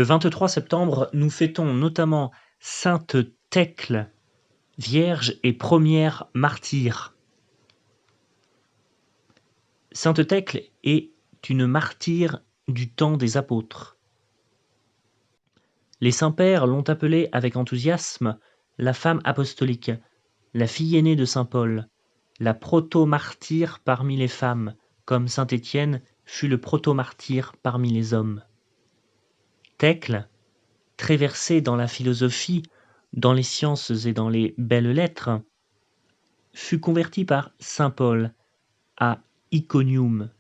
Le 23 septembre, nous fêtons notamment Sainte Thècle, vierge et première martyre. Sainte Thècle est une martyre du temps des apôtres. Les saints-pères l'ont appelée avec enthousiasme la femme apostolique, la fille aînée de saint Paul, la proto-martyre parmi les femmes, comme saint Étienne fut le proto-martyr parmi les hommes. Thècle, très versée dans la philosophie, dans les sciences et dans les belles lettres, fut convertie par saint Paul à Iconium.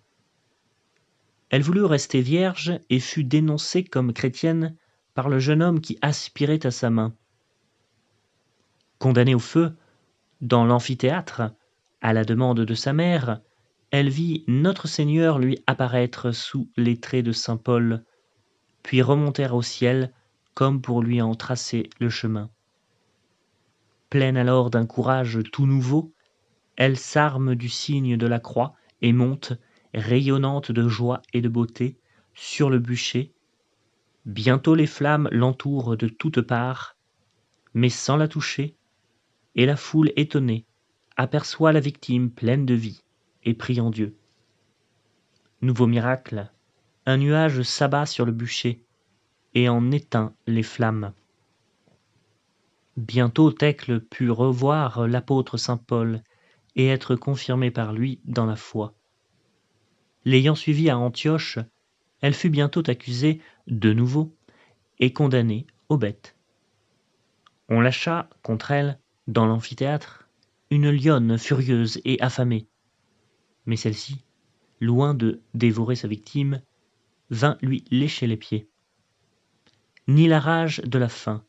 Elle voulut rester vierge et fut dénoncée comme chrétienne par le jeune homme qui aspirait à sa main. Condamnée au feu, dans l'amphithéâtre, à la demande de sa mère, elle vit Notre Seigneur lui apparaître sous les traits de saint Paul, puis remonter au ciel comme pour lui en tracer le chemin. Pleine alors d'un courage tout nouveau, elle s'arme du signe de la croix et monte, rayonnante de joie et de beauté, sur le bûcher. Bientôt les flammes l'entourent de toutes parts, mais sans la toucher, et la foule étonnée aperçoit la victime pleine de vie et priant Dieu. Nouveau miracle, un nuage s'abat sur le bûcher et en éteint les flammes. Bientôt Thècle put revoir l'apôtre saint Paul et être confirmée par lui dans la foi. L'ayant suivi à Antioche, elle fut bientôt accusée de nouveau et condamnée aux bêtes. On lâcha contre elle, dans l'amphithéâtre, une lionne furieuse et affamée. Mais celle-ci, loin de dévorer sa victime, vint lui lécher les pieds. Ni la rage de la faim,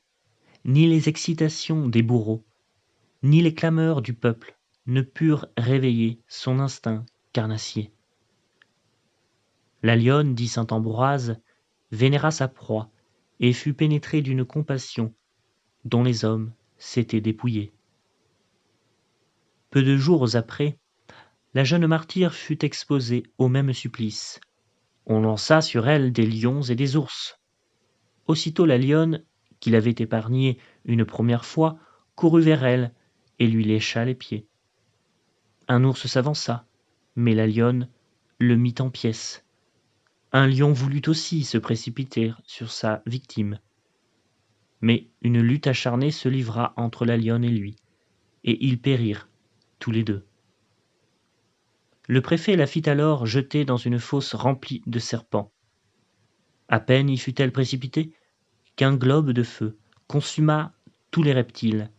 ni les excitations des bourreaux, ni les clameurs du peuple ne purent réveiller son instinct carnassier. La lionne, dit saint Ambroise, vénéra sa proie et fut pénétrée d'une compassion dont les hommes s'étaient dépouillés. Peu de jours après, la jeune martyre fut exposée au même supplice. On lança sur elle des lions et des ours. Aussitôt la lionne, qui l'avait épargnée une première fois, courut vers elle et lui lécha les pieds. Un ours s'avança, mais la lionne le mit en pièces. Un lion voulut aussi se précipiter sur sa victime. Mais une lutte acharnée se livra entre la lionne et lui, et ils périrent tous les deux. Le préfet la fit alors jeter dans une fosse remplie de serpents. À peine y fut-elle précipitée qu'un globe de feu consuma tous les reptiles,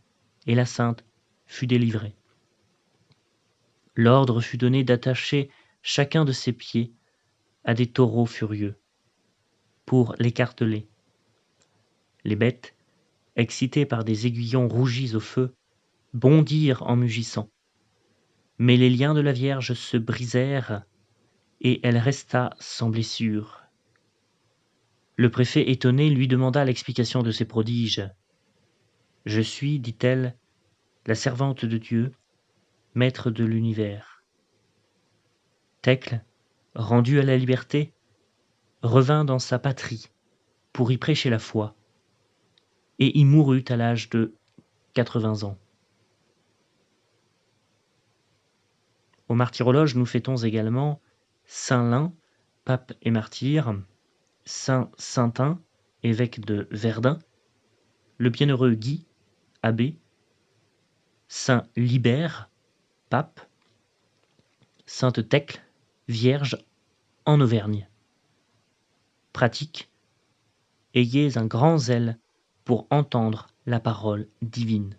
et la sainte fut délivrée. L'ordre fut donné d'attacher chacun de ses pieds à des taureaux furieux, pour l'écarteler. Les bêtes, excitées par des aiguillons rougis au feu, bondirent en mugissant. Mais les liens de la Vierge se brisèrent, et elle resta sans blessure. Le préfet étonné lui demanda l'explication de ces prodiges. « Je suis, dit-elle, la servante de Dieu, maître de l'univers. » Thècle, rendue à la liberté, revint dans sa patrie pour y prêcher la foi, et y mourut à l'âge de 80 ans. Au martyrologe, nous fêtons également saint Lin, pape et martyr, saint Saintin, évêque de Verdun, le bienheureux Guy, abbé, saint Libère, pape, sainte Thècle, vierge, en Auvergne. Pratique, ayez un grand zèle pour entendre la parole divine.